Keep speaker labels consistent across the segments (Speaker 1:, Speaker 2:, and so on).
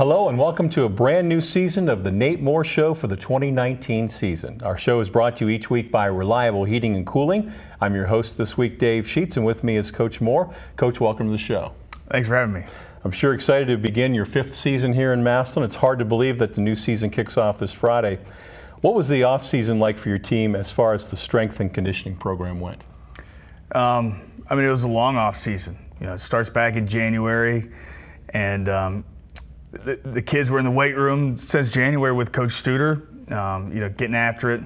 Speaker 1: Hello and welcome to a brand new season of the Nate Moore Show for the 2019 season. Our show is brought to you each week by Reliable Heating and Cooling. I'm your host this week, Dave Sheets, and with me is Coach Moore. Coach, welcome to the show.
Speaker 2: Thanks for having me.
Speaker 1: I'm sure excited to begin your 5th season here in Massillon. It's hard to believe that the new season kicks off this Friday. What was the off season like for your team as far as the strength and conditioning program went?
Speaker 2: It was a long off season. It starts back in January, and the kids were in the weight room since January with Coach Studer, getting after it.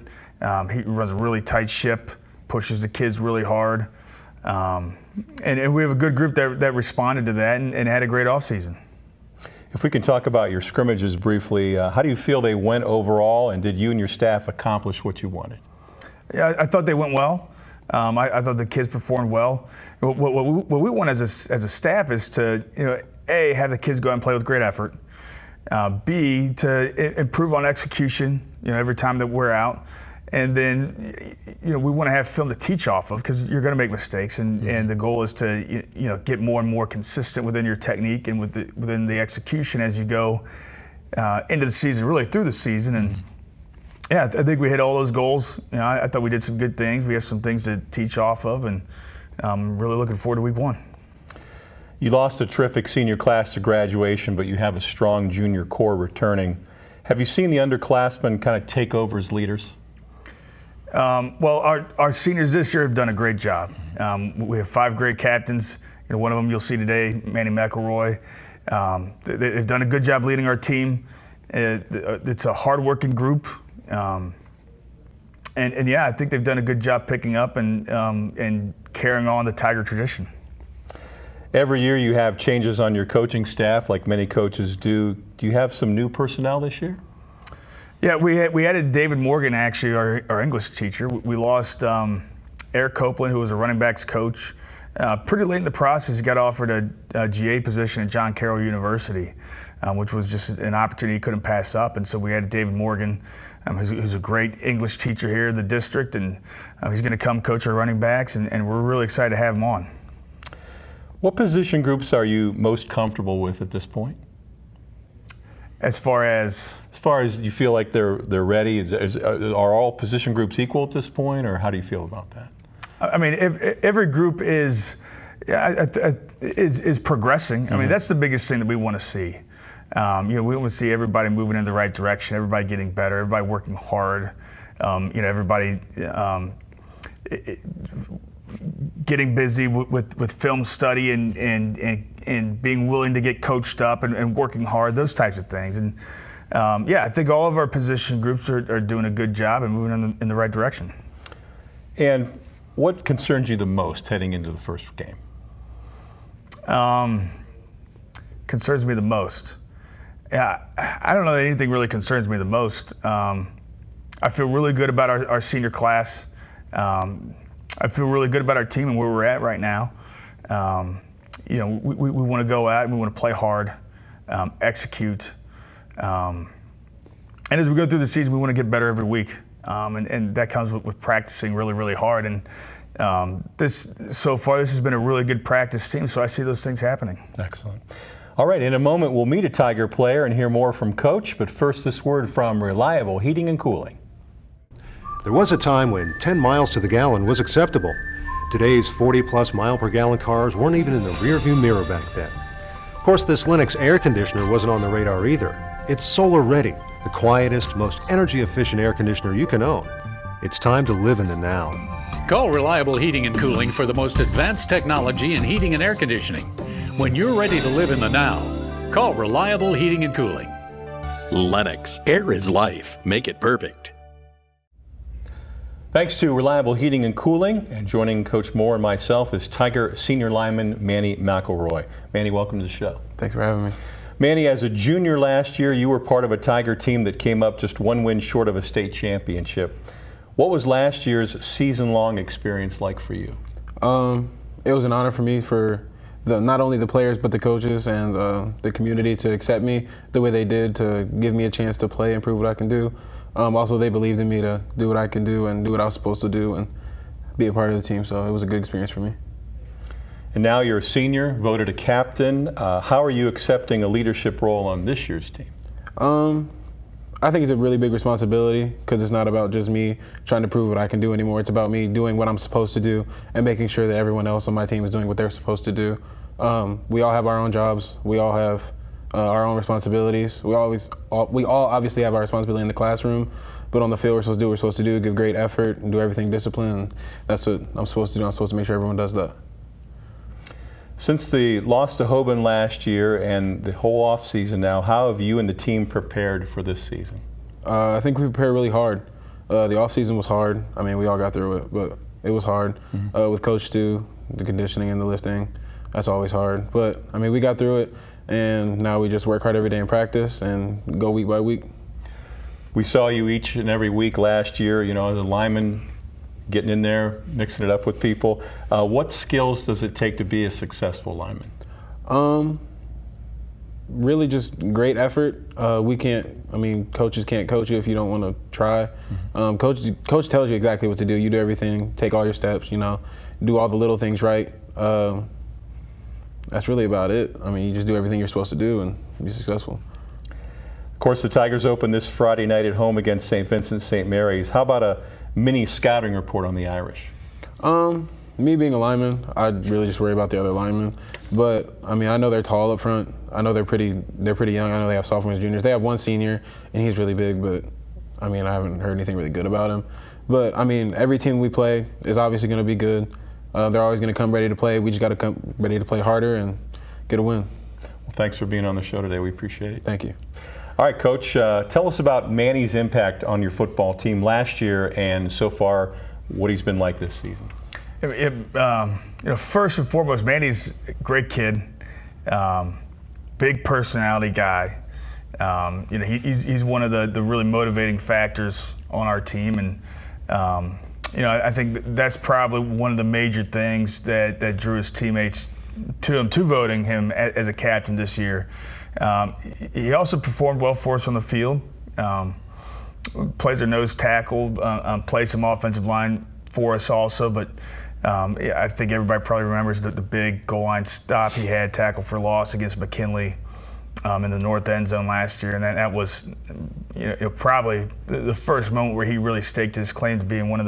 Speaker 2: He runs a really tight ship, pushes the kids really hard. And we have a good group that responded to that and had a great offseason.
Speaker 1: If we can talk about your scrimmages briefly, how do you feel they went overall, and did you and your staff accomplish what you wanted?
Speaker 2: Yeah, I thought they went well. I thought the kids performed well. What we want as a staff is to, A, have the kids go out and play with great effort. B, to improve on execution, every time that we're out. And then, we want to have film to teach off of, because you're going to make mistakes. And the goal is to, get more and more consistent within your technique and within the execution as you go into the season, really through the season. And yeah, I think we hit all those goals. I thought we did some good things. We have some things to teach off of, and I'm really looking forward to week 1.
Speaker 1: You lost a terrific senior class to graduation, but you have a strong junior core returning. Have you seen the underclassmen kind of take over as leaders?
Speaker 2: Well, our seniors this year have done a great job. We have 5 great captains. One of them you'll see today, Manny McElroy. They've done a good job leading our team. It's a hard-working group. And yeah, I think they've done a good job picking up and carrying on the Tiger tradition.
Speaker 1: Every year you have changes on your coaching staff, like many coaches do. Do you have some new personnel this year?
Speaker 2: Yeah, we added David Morgan, actually, our English teacher. We lost Eric Copeland, who was a running backs coach. Pretty late in the process, he got offered a GA position at John Carroll University, which was just an opportunity he couldn't pass up. And so we added David Morgan, who's a great English teacher here in the district, and he's going to come coach our running backs, and we're really excited to have him on.
Speaker 1: What position groups are you most comfortable with at this point?
Speaker 2: As far as
Speaker 1: you feel like they're ready, are all position groups equal at this point, or how do you feel about that?
Speaker 2: Every group is progressing. That's the biggest thing that we want to see. We want to see everybody moving in the right direction, everybody getting better, everybody working hard, everybody getting busy with film study and being willing to get coached up and working hard, those types of things. And I think all of our position groups are doing a good job and moving in the right direction.
Speaker 1: And what concerns you the most heading into the first game?
Speaker 2: Concerns me the most? Yeah, I don't know that anything really concerns me the most. I feel really good about our senior class. I feel really good about our team and where we're at right now. We want to go out and we want to play hard, execute. And as we go through the season, we want to get better every week. And that comes with practicing really, really hard. And so far, this has been a really good practice team, so I see those things happening.
Speaker 1: Excellent. All right, in a moment, we'll meet a Tiger player and hear more from Coach. But first, this word from Reliable Heating and Cooling.
Speaker 3: There was a time when 10 miles to the gallon was acceptable. Today's 40-plus mile-per-gallon cars weren't even in the rearview mirror back then. Of course, this Lennox air conditioner wasn't on the radar either. It's solar-ready, the quietest, most energy-efficient air conditioner you can own. It's time to live in the now.
Speaker 4: Call Reliable Heating and Cooling for the most advanced technology in heating and air conditioning. When you're ready to live in the now, call Reliable Heating and Cooling.
Speaker 5: Lennox, air is life. Make it perfect.
Speaker 1: Thanks to Reliable Heating and Cooling, and joining Coach Moore and myself is Tiger senior lineman Manny McElroy. Manny, welcome to the show.
Speaker 6: Thanks for having me.
Speaker 1: Manny, as a junior last year, you were part of a Tiger team that came up just 1 win short of a state championship. What was last year's season-long experience like for you?
Speaker 6: It was an honor for me, for not only the players but the coaches and the community to accept me the way they did, to give me a chance to play and prove what I can do. Also, they believed in me to do what I can do and do what I was supposed to do and be a part of the team, so it was a good experience for me.
Speaker 1: And now you're a senior, voted a captain. How are you accepting a leadership role on this year's team?
Speaker 6: I think it's a really big responsibility because it's not about just me trying to prove what I can do anymore. It's about me doing what I'm supposed to do and making sure that everyone else on my team is doing what they're supposed to do. We all have our own jobs. We all have our own responsibilities. We all obviously have our responsibility in the classroom, but on the field we're supposed to do what we're supposed to do, give great effort and do everything disciplined. That's what I'm supposed to do. I'm supposed to make sure everyone does that.
Speaker 1: Since the loss to Hoban last year and the whole off season now, how have you and the team prepared for this season?
Speaker 6: I think we prepared really hard. The off season was hard. I mean, we all got through it, but it was hard. With Coach Stu, the conditioning and the lifting, that's always hard. But I mean, we got through it, and now we just work hard every day in practice and go week by week.
Speaker 1: We saw you each and every week last year, as a lineman, getting in there, mixing it up with people. What skills does it take to be a successful lineman?
Speaker 6: Really just great effort. Coaches can't coach you if you don't want to try. Coach tells you exactly what to do. You do everything, take all your steps, do all the little things right. That's really about it. I mean, you just do everything you're supposed to do and be successful.
Speaker 1: Of course, the Tigers open this Friday night at home against St. Vincent St. Mary's. How about a mini scouting report on the Irish?
Speaker 6: Me being a lineman, I'd really just worry about the other linemen. But I mean, I know they're tall up front. I know they're pretty young. I know they have sophomores, juniors. They have one senior, and he's really big. But I mean, I haven't heard anything really good about him. But I mean, every team we play is obviously going to be good. They're always going to come ready to play. We just got to come ready to play harder and get a win.
Speaker 1: Well, thanks for being on the show today. We appreciate it.
Speaker 6: Thank you.
Speaker 1: All right, Coach, tell us about Manny's impact on your football team last year and so far what he's been like this season.
Speaker 2: First and foremost, Manny's a great kid, big personality guy. He's one of the really motivating factors on our team, and I think that's probably one of the major things that drew his teammates to him, to voting him as a captain this year. He also performed well for us on the field. Plays our nose tackle, plays some offensive line for us also, but I think everybody probably remembers the big goal line stop he had, tackle for loss against McKinley in the north end zone last year, and that was probably the first moment where he really staked his claim to being one of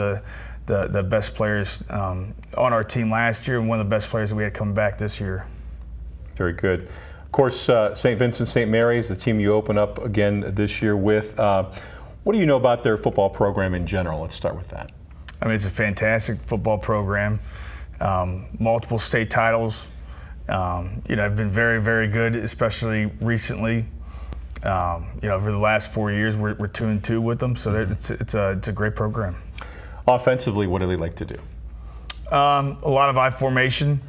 Speaker 2: the best players on our team last year and one of the best players that we had coming back this year.
Speaker 1: Very good. Of course, St. Vincent St. Mary's, the team you open up again this year with. What do you know about their football program in general? Let's start with that.
Speaker 2: I mean, it's a fantastic football program. Multiple state titles. Have been very, very good, especially recently. Over the last 4 years, we're 2-2 with them, so it's a great program.
Speaker 1: Offensively, what do they like to do?
Speaker 2: A lot of I formation.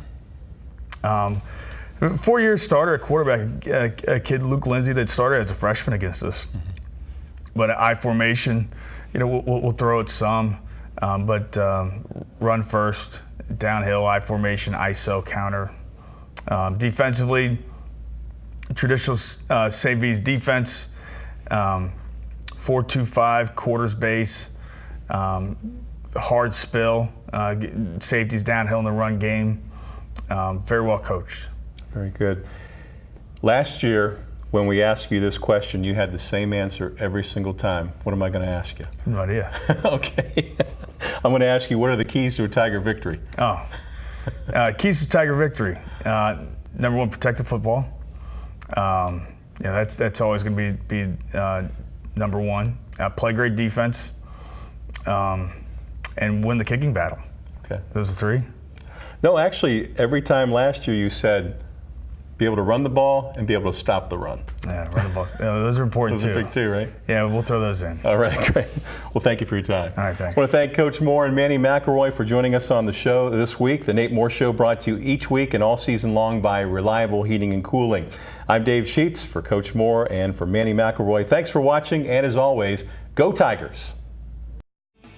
Speaker 2: 4-year starter at quarterback, a kid, Luke Lindsay, that started as a freshman against us. But I formation, we'll throw it some, but run first, downhill, I formation, ISO, counter. Defensively, traditional St. V's defense, 4-2-5, quarters base, hard spill, safeties downhill in the run game. Very well coached.
Speaker 1: Very good. Last year, when we asked you this question, you had the same answer every single time. What am I going to ask you?
Speaker 2: No idea.
Speaker 1: Okay. I'm going to ask you, what are the keys to a Tiger victory?
Speaker 2: Keys to Tiger victory. Number one, protect the football. That's always going to be number one. Play great defense, and win the kicking battle.
Speaker 1: Okay.
Speaker 2: Those are three.
Speaker 1: No, actually, every time last year you said be able to run the ball and be able to stop the run.
Speaker 2: Yeah, run the ball. Those are important too.
Speaker 1: Those are big too, right?
Speaker 2: Yeah, we'll throw those in.
Speaker 1: All right, great. Well, thank you for your time.
Speaker 2: All right, thanks.
Speaker 1: I want to thank Coach Moore and Manny McElroy for joining us on the show this week. The Nate Moore Show brought to you each week and all season long by Reliable Heating and Cooling. I'm Dave Sheets for Coach Moore and for Manny McElroy. Thanks for watching, and as always, go Tigers.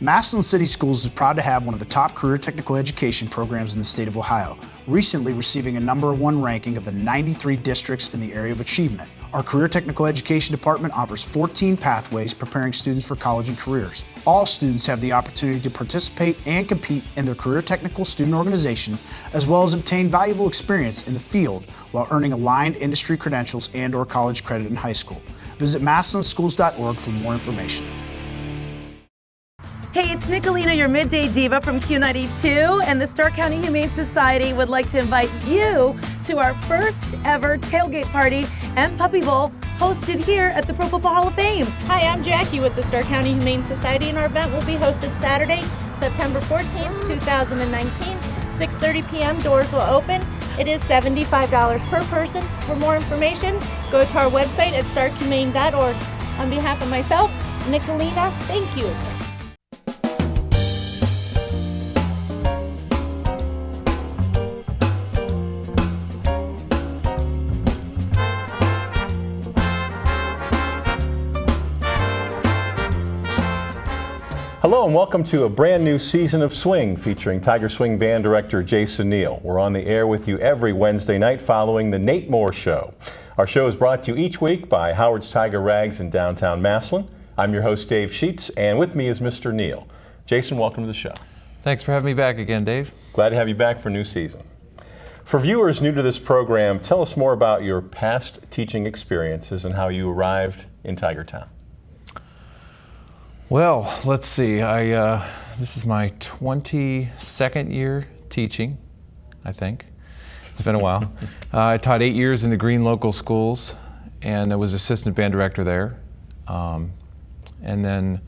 Speaker 7: Massillon City Schools is proud to have one of the top career technical education programs in the state of Ohio, recently receiving a #1 ranking of the 93 districts in the area of achievement. Our Career Technical Education Department offers 14 pathways preparing students for college and careers. All students have the opportunity to participate and compete in their Career Technical Student Organization, as well as obtain valuable experience in the field while earning aligned industry credentials and/or college credit in high school. Visit massillonschools.org for more information.
Speaker 8: Hey, it's Nicolina, your midday diva from Q92, and the Stark County Humane Society would like to invite you to our first ever tailgate party and puppy bowl hosted here at the Pro Football Hall of Fame.
Speaker 9: Hi, I'm Jackie with the Stark County Humane Society, and our event will be hosted Saturday, September 14th, 2019, 6:30 p.m. Doors will open. It is $75 per person. For more information, go to our website at starkhumane.org. On behalf of myself, Nicolina, thank you.
Speaker 1: Hello and welcome to a brand new season of Swing featuring Tiger Swing Band Director Jason Neel. We're on the air with you every Wednesday night following the Nate Moore Show. Our show is brought to you each week by Howard's Tiger Rags in downtown Massillon. I'm your host Dave Sheets, and with me is Mr. Neel. Jason, welcome to the show.
Speaker 10: Thanks for having me back again, Dave.
Speaker 1: Glad to have you back for a new season. For viewers new to this program, tell us more about your past teaching experiences and how you arrived in Tiger Town.
Speaker 10: Well, let's see. This is my 22nd year teaching, I think. It's been a while. I taught 8 years in the Green local schools, and I was assistant band director there. And then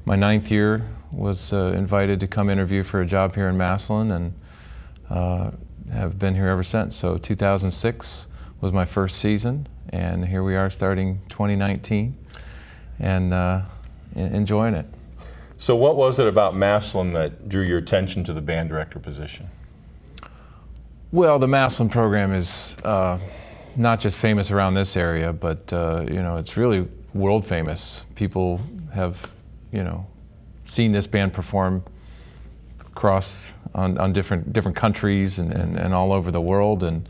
Speaker 10: my 9th year was invited to come interview for a job here in Massillon, and have been here ever since. So 2006 was my first season, and here we are starting 2019. And enjoying it.
Speaker 1: So what was it about Massillon that drew your attention to the band director position?
Speaker 10: Well, the Massillon program is not just famous around this area, but it's really world famous. People have, seen this band perform across on different countries and all over the world, and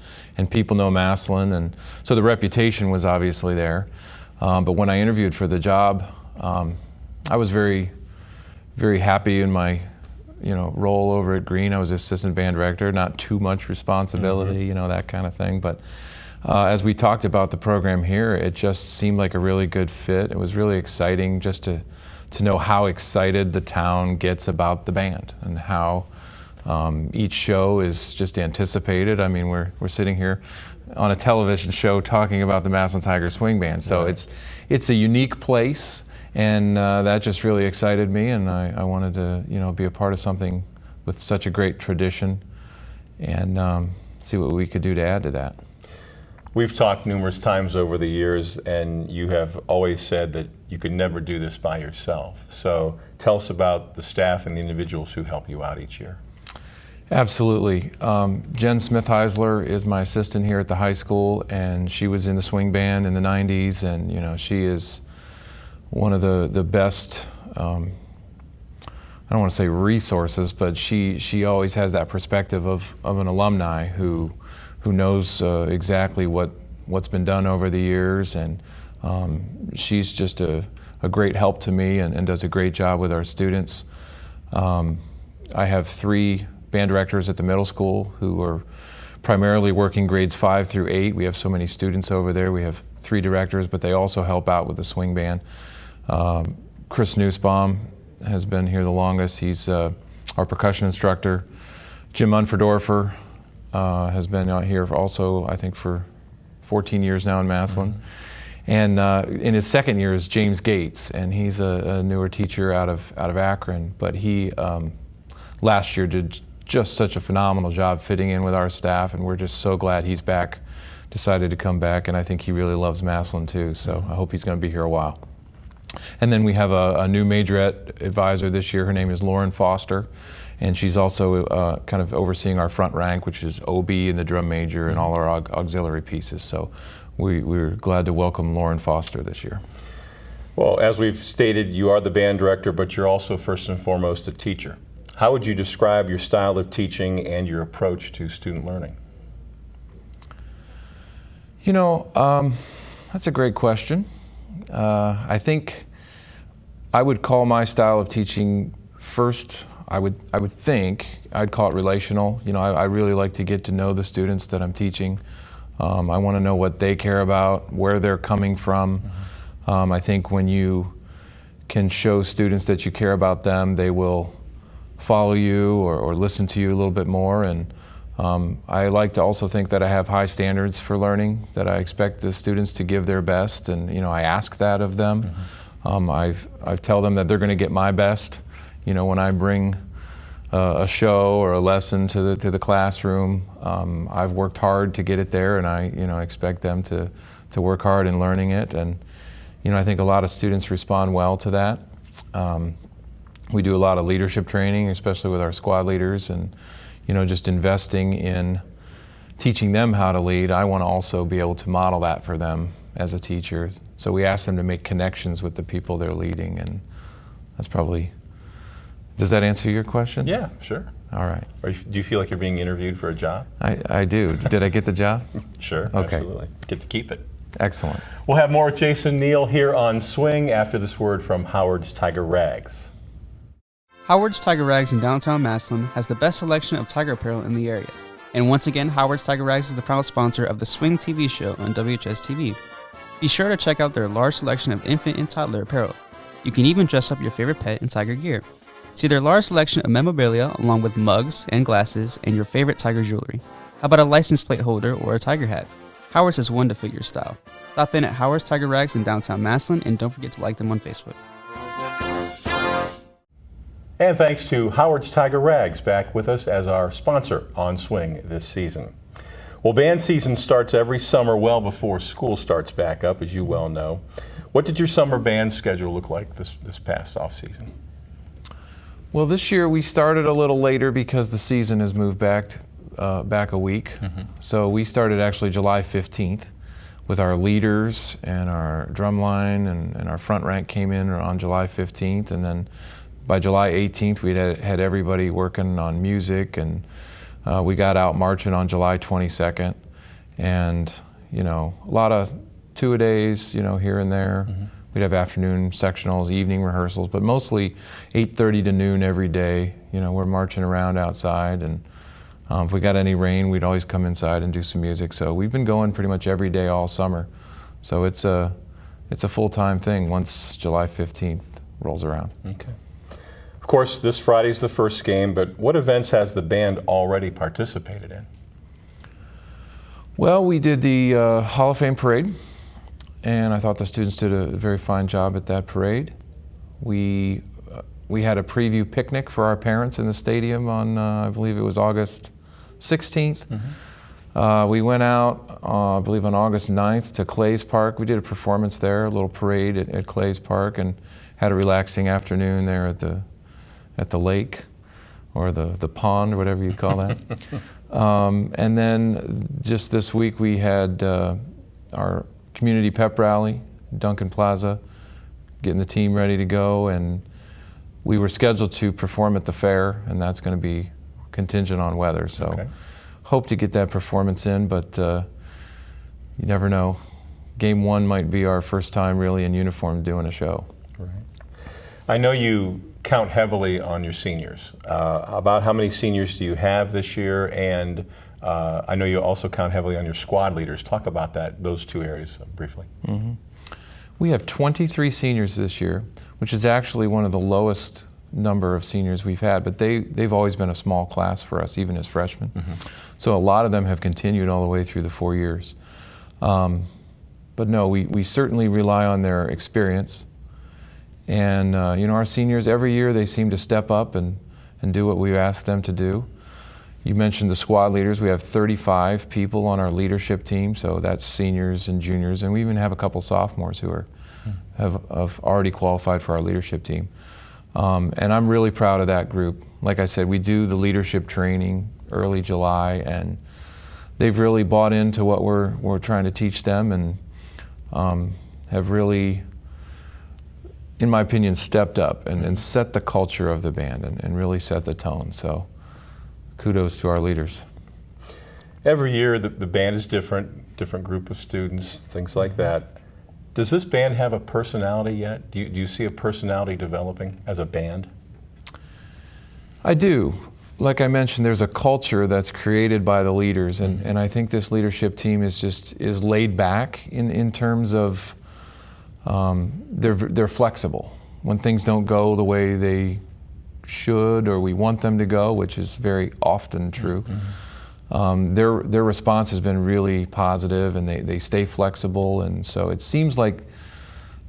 Speaker 10: people know Massillon, and so the reputation was obviously there. But when I interviewed for the job, I was very, very happy in my, role over at Green. I was assistant band director, not too much responsibility, that kind of thing. But as we talked about the program here, it just seemed like a really good fit. It was really exciting just to know how excited the town gets about the band and how each show is just anticipated. I mean, we're sitting here on a television show talking about the Massillon Tiger Swing Band. So
Speaker 1: right.
Speaker 10: It's a unique place. And that just really excited me, and I wanted to, be a part of something with such a great tradition, and see what we could do to add to that.
Speaker 1: We've talked numerous times over the years, and you have always said that you could never do this by yourself. So tell us about the staff and the individuals who help you out each year.
Speaker 10: Absolutely. Jen Smith-Heisler is my assistant here at the high school, and she was in the swing band in the 90s, and she is one of the best, I don't want to say resources, but she always has that perspective of an alumni who knows exactly what's been done over the years, and she's just a great help to me and does a great job with our students. I have 3 band directors at the middle school who are primarily working grades 5 through 8. We have so many students over there. We have 3 directors, but they also help out with the swing band. Chris Nussbaum has been here the longest. He's our percussion instructor. Jim Unferdorfer has been out here for also, I think, for 14 years now in Massillon. Mm-hmm. And in his 2nd year is James Gates, and he's a newer teacher out of Akron. But he last year did just such a phenomenal job fitting in with our staff, and we're just so glad he's back, decided to come back, and I think he really loves Massillon too. So I hope he's going to be here a while. And then we have a new majorette advisor this year. Her name is Lauren Foster, and she's also kind of overseeing our front rank, which is OB and the drum major and all our auxiliary pieces. So we're glad to welcome Lauren Foster this year.
Speaker 1: Well, as we've stated, you are the band director, but you're also first and foremost a teacher. How would you describe your style of teaching and your approach to student learning?
Speaker 10: That's a great question. I think I would call my style of teaching first, I would think I'd call it relational. You know, I really like to get to know the students that I'm teaching. I want to know what they care about, where they're coming from. I think when you can show students that you care about them, they will follow you or listen to you a little bit more. And I like to also think that I have high standards for learning, that I expect the students to give their best, and you know, I ask that of them. I tell them that they're going to get my best. You know, when I bring a show or a lesson to the classroom, I've worked hard to get it there, and I expect them to work hard in learning it. And you know, I think a lot of students respond well to that. We do a lot of leadership training, especially with our squad leaders, and you know, just investing in teaching them how to lead. I want to also be able to model that for them as a teacher. So we ask them to make connections with the people they're leading, and that's probably. Does that answer your question?
Speaker 1: Yeah, sure.
Speaker 10: All right.
Speaker 1: Do you feel like you're being interviewed for a job?
Speaker 10: I do. Did I get the job?
Speaker 1: Sure,
Speaker 10: okay.
Speaker 1: Absolutely. Get to keep it.
Speaker 10: Excellent.
Speaker 1: We'll have more with Jason Neel here on Swing after this word from Howard's Tiger Rags.
Speaker 11: Howard's Tiger Rags in downtown Massillon has the best selection of tiger apparel in the area. And once again, Howard's Tiger Rags is the proud sponsor of the Swing TV show on WHS-TV. Be sure to check out their large selection of infant and toddler apparel. You can even dress up your favorite pet in tiger gear. See their large selection of memorabilia along with mugs and glasses and your favorite tiger jewelry. How about a license plate holder or a tiger hat? Howard's has one to fit your style. Stop in at Howard's Tiger Rags in downtown Massillon and don't forget to like them on Facebook.
Speaker 1: And thanks to Howard's Tiger Rags back with us as our sponsor on Swing this season. Well, band season starts every summer well before school starts back up, as you well know. What did your summer band schedule look like this past off season?
Speaker 10: Well, this year we started a little later because the season has moved back a week. So we started actually July 15th with our leaders, and our drum line and our front rank came in on July 15th, and then by July 18th we had everybody working on music, and we got out marching on July 22nd, and you know, a lot of two-a-days, you know, here and there. We'd have afternoon sectionals, evening rehearsals, but mostly 8:30 to noon every day. You know, we're marching around outside, and if we got any rain, we'd always come inside and do some music. So we've been going pretty much every day all summer. So it's a full-time thing once July 15th rolls around. Okay.
Speaker 1: Of course, this Friday's the first game, but what events has the band already participated in?
Speaker 10: Well, we did the Hall of Fame parade, and I thought the students did a very fine job at that parade. We had a preview picnic for our parents in the stadium on, I believe it was August 16th. We went out, I believe on August 9th to Clay's Park. We did a performance there, a little parade at Clay's Park, and had a relaxing afternoon there at the lake, or the pond, or whatever you call that. And then just this week we had our community pep rally, Duncan Plaza, getting the team ready to go, and we were scheduled to perform at the fair, and that's going to be contingent on weather. So hope to get that performance in, but you never know. Game one might be our first time really in uniform doing a show.
Speaker 1: Right. I know you count heavily on your seniors. About how many seniors do you have this year? And I know you also count heavily on your squad leaders. Talk about those two areas briefly.
Speaker 10: We have 23 seniors this year, which is actually one of the lowest number of seniors we've had, but they've always been a small class for us, even as freshmen. So a lot of them have continued all the way through the 4 years. But no, we certainly rely on their experience. And you know, our seniors, every year they seem to step up and do what we ask them to do. You mentioned the squad leaders. We have 35 people on our leadership team, so that's seniors and juniors, and we even have a couple sophomores who have already qualified for our leadership team. And I'm really proud of that group. Like I said, we do the leadership training early July, and they've really bought into what we're trying to teach them, and have really, in my opinion, stepped up and set the culture of the band and really set the tone. So kudos to our leaders.
Speaker 1: Every year the band is different group of students, things like that. Does this band have a personality yet? Do you see a personality developing as a band?
Speaker 10: I do. Like I mentioned, there's a culture that's created by the leaders, and I think this leadership team is laid back in terms of they're flexible. When things don't go the way they should or we want them to go, which is very often true, their response has been really positive, and they stay flexible, and so it seems like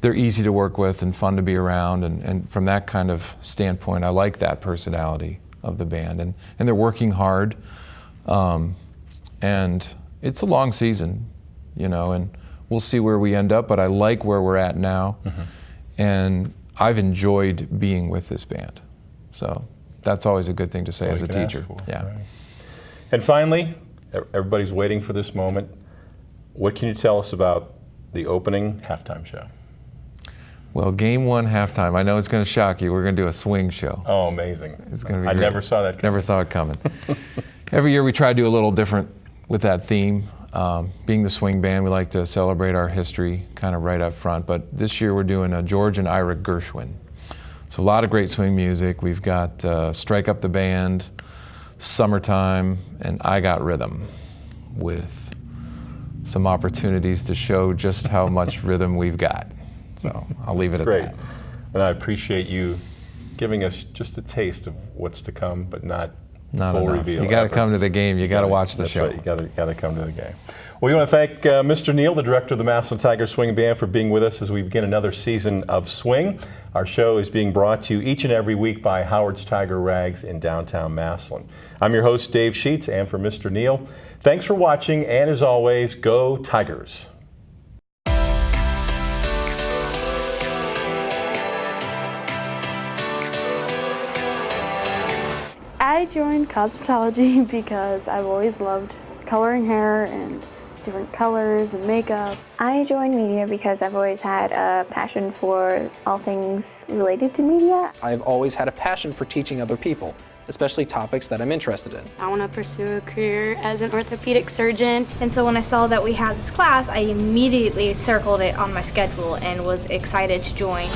Speaker 10: they're easy to work with and fun to be around, and from that kind of standpoint, I like that personality of the band, and they're working hard, and it's a long season, you know, and we'll see where we end up, but I like where we're at now, and I've enjoyed being with this band, so that's always a good thing to say as a teacher. Yeah.
Speaker 1: Right. And finally, everybody's waiting for this moment. What can you tell us about the opening halftime show?
Speaker 10: Well, game one halftime, I know it's going to shock you. We're going to do a swing show.
Speaker 1: Oh, amazing.
Speaker 10: It's going to be
Speaker 1: I
Speaker 10: great.
Speaker 1: never saw that coming.
Speaker 10: Never saw it coming. Every year we try to do a little different with that theme. Being the swing band, we like to celebrate our history kind of right up front. But this year we're doing a George and Ira Gershwin. So a lot of great swing music. We've got Strike Up the Band, Summertime, and I Got Rhythm, with some opportunities to show just how much rhythm we've got. So I'll leave it at that.
Speaker 1: And I appreciate you giving us just a taste of what's to come, but not full
Speaker 10: enough.
Speaker 1: reveal.
Speaker 10: You got to come to the game. You got to watch the show.
Speaker 1: Right. You got to come to the game. Well, we want to thank Mr. Neel, the director of the Massillon Tiger Swing Band, for being with us as we begin another season of Swing. Our show is being brought to you each and every week by Howard's Tiger Rags in downtown Massillon. I'm your host, Dave Sheets, and for Mr. Neel, thanks for watching, and as always, go Tigers.
Speaker 12: I joined cosmetology because I've always loved coloring hair and different colors and makeup.
Speaker 13: I joined media because I've always had a passion for all things related to media.
Speaker 14: I've always had a passion for teaching other people, especially topics that I'm interested in.
Speaker 15: I want to pursue a career as an orthopedic surgeon. And so when I saw that we had this class, I immediately circled it on my schedule and was excited to join.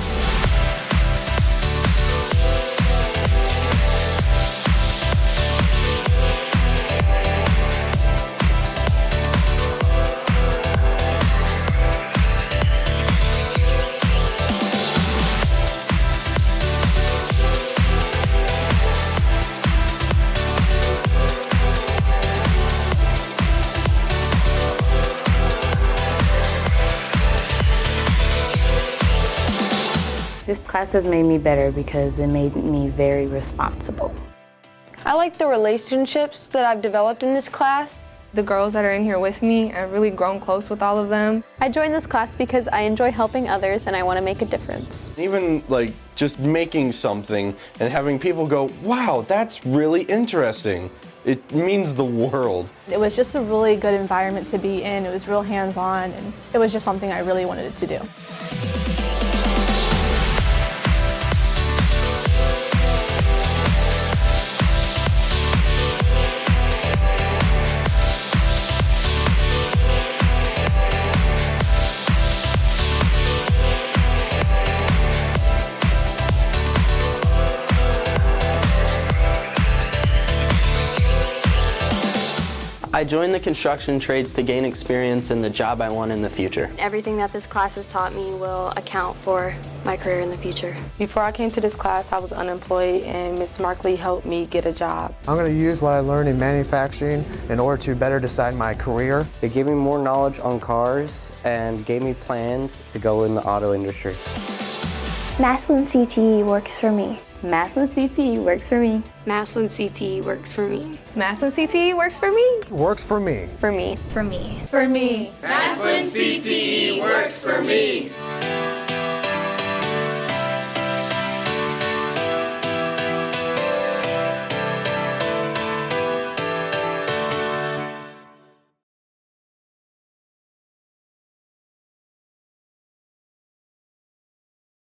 Speaker 16: This class has made me better because it made me very responsible.
Speaker 17: I like the relationships that I've developed in this class. The girls that are in here with me, I've really grown close with all of them.
Speaker 18: I joined this class because I enjoy helping others and I want to make a difference.
Speaker 19: Even like just making something and having people go, wow, that's really interesting. It means the world.
Speaker 20: It was just a really good environment to be in. It was real hands-on, and it was just something I really wanted to do.
Speaker 21: I joined the construction trades to gain experience in the job I want in the future.
Speaker 15: Everything that this class has taught me will account for my career in the future.
Speaker 22: Before I came to this class, I was unemployed, and Ms. Markley helped me get a job.
Speaker 23: I'm going to use what I learned in manufacturing in order to better decide my career.
Speaker 24: It gave me more knowledge on cars and gave me plans to go in the auto industry.
Speaker 13: Massillon CTE works for me.
Speaker 16: Massillon CTE works for me.
Speaker 15: Massillon CTE works for me.
Speaker 17: Massillon CTE works for me.
Speaker 23: Works for me.
Speaker 17: For me.
Speaker 15: For me.
Speaker 17: For me.
Speaker 25: Massillon CTE works for me.